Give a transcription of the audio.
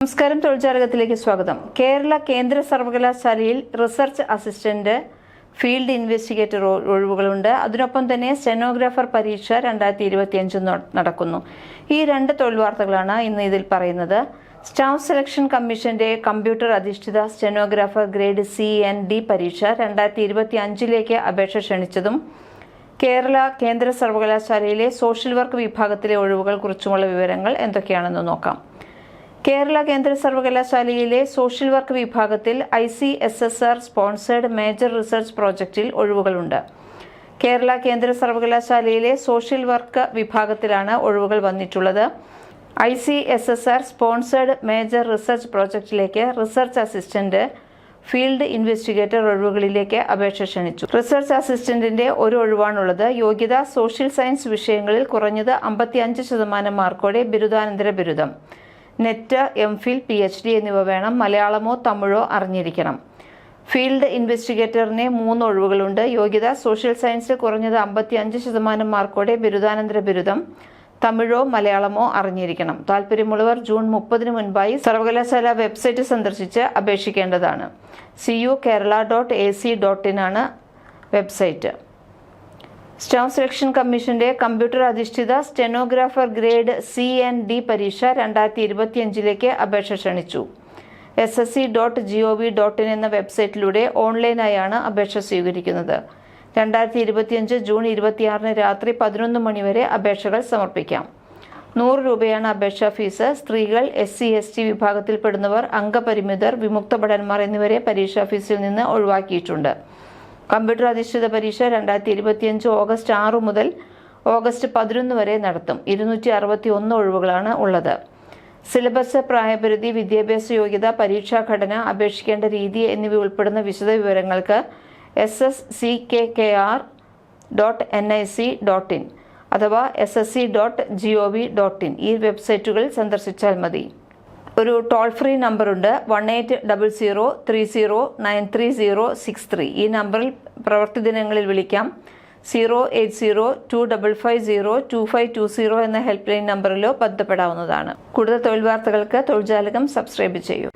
നമസ്കാരം, തൊഴിൽജാലകത്തിലേക്ക് സ്വാഗതം. കേരള കേന്ദ്ര സർവകലാശാലയിൽ റിസർച്ച് അസിസ്റ്റന്റ്, ഫീൽഡ് ഇൻവെസ്റ്റിഗേറ്റർ ഒഴിവുകളുണ്ട്. അതിനൊപ്പം തന്നെ സ്റ്റെനോഗ്രാഫർ പരീക്ഷ 2025 നടക്കുന്നു. ഈ രണ്ട് തൊഴിൽ വാർത്തകളാണ് ഇന്ന് ഇതിൽ പറയുന്നത്. സ്റ്റാഫ് സെലക്ഷൻ കമ്മീഷന്റെ കമ്പ്യൂട്ടർ അധിഷ്ഠിത സ്റ്റെനോഗ്രാഫർ ഗ്രേഡ് CND പരീക്ഷ 2025 അപേക്ഷ ക്ഷണിച്ചതും കേരള കേന്ദ്ര സർവകലാശാലയിലെ സോഷ്യൽ വർക്ക് വിഭാഗത്തിലെ ഒഴിവുകൾ കുറിച്ചുമുള്ള വിവരങ്ങൾ എന്തൊക്കെയാണെന്ന് നോക്കാം. കേരള കേന്ദ്ര സർവകലാശാലയിലെ സോഷ്യൽ വർക്ക് വിഭാഗത്തിൽ ICSSR സ്പോൺസേഡ് മേജർ റിസർച്ച് പ്രോജക്റ്റിൽ ഒഴിവുകളുണ്ട്. കേരള കേന്ദ്ര സർവകലാശാലയിലെ സോഷ്യൽ വർക്ക് വിഭാഗത്തിലാണ് ഒഴിവുകൾ വന്നിട്ടുള്ളത്. ICSSR സ്പോൺസേഡ് മേജർ റിസർച്ച് പ്രോജക്റ്റിലേക്ക് റിസർച്ച് അസിസ്റ്റന്റ്, ഫീൽഡ് ഇൻവെസ്റ്റിഗേറ്റർ ഒഴിവുകളിലേക്ക് അപേക്ഷ ക്ഷണിച്ചു. റിസർച്ച് അസിസ്റ്റന്റിന്റെ ഒരു ഒഴിവാണുള്ളത്. യോഗ്യത സോഷ്യൽ സയൻസ് വിഷയങ്ങളിൽ കുറഞ്ഞത് 55% മാർക്കോടെ ബിരുദാനന്തര ബിരുദം, നെറ്റ്, MPhil, PhD എന്നിവ വേണം. മലയാളമോ തമിഴോ അറിഞ്ഞിരിക്കണം. ഫീൽഡ് ഇൻവെസ്റ്റിഗേറ്ററിന് 3 ഒഴിവുകളുണ്ട്. യോഗ്യത സോഷ്യൽ സയൻസിൽ കുറഞ്ഞത് 55% മാർക്കോടെ ബിരുദാനന്തര ബിരുദം, തമിഴോ മലയാളമോ അറിഞ്ഞിരിക്കണം. താല്പര്യമുള്ളവർ ജൂൺ 30 മുൻപായി സർവകലാശാല വെബ്സൈറ്റ് സന്ദർശിച്ച് അപേക്ഷിക്കേണ്ടതാണ്. cukerala.ac.in ആണ് വെബ്സൈറ്റ്. സ്റ്റാഫ് സെലക്ഷൻ കമ്മീഷന്റെ കമ്പ്യൂട്ടർ അധിഷ്ഠിത സ്റ്റെനോഗ്രാഫർ ഗ്രേഡ് CND പരീക്ഷ 2025 അപേക്ഷ ക്ഷണിച്ചു. ssc.gov.in എന്ന വെബ്സൈറ്റിലൂടെ ഓൺലൈനായാണ് അപേക്ഷ സ്വീകരിക്കുന്നത്. 2025 ജൂൺ 26 രാത്രി 11 മണി വരെ അപേക്ഷകൾ സമർപ്പിക്കാം. 100 രൂപയാണ് അപേക്ഷാ ഫീസ്. സ്ത്രീകൾ, SC/ST വിഭാഗത്തിൽപ്പെടുന്നവർ, അംഗപരിമിതർ, വിമുക്ത ഭടന്മാർ എന്നിവരെ പരീക്ഷാ ഫീസിൽ നിന്ന് ഒഴിവാക്കിയിട്ടുണ്ട്. കമ്പ്യൂട്ടർ അധിഷ്ഠിത പരീക്ഷ 2025 ഓഗസ്റ്റ് 6 മുതൽ ഓഗസ്റ്റ് 11 വരെ നടത്തും. 261 ഒഴിവുകളാണ് ഉള്ളത്. സിലബസ്, പ്രായപരിധി, വിദ്യാഭ്യാസ യോഗ്യത, പരീക്ഷാ ഘടന, അപേക്ഷിക്കേണ്ട രീതി എന്നിവ ഉൾപ്പെടുന്ന വിശദ വിവരങ്ങൾക്ക് ssckr.nic.in അഥവാ ssc.gov.in ഈ വെബ്സൈറ്റുകൾ സന്ദർശിച്ചാൽ മതി. ഒരു ടോൾ ഫ്രീ നമ്പറുണ്ട്, 1800309363. ഈ നമ്പറിൽ പ്രവൃത്തി ദിനങ്ങളിൽ വിളിക്കാം. 08025502520 എന്ന ഹെൽപ്പ് ലൈൻ നമ്പറിലോ ബന്ധപ്പെടാവുന്നതാണ്. കൂടുതൽ തൊഴിൽ വാർത്തകൾക്ക് തൊഴിൽജാലകം സബ്സ്ക്രൈബ് ചെയ്യൂ.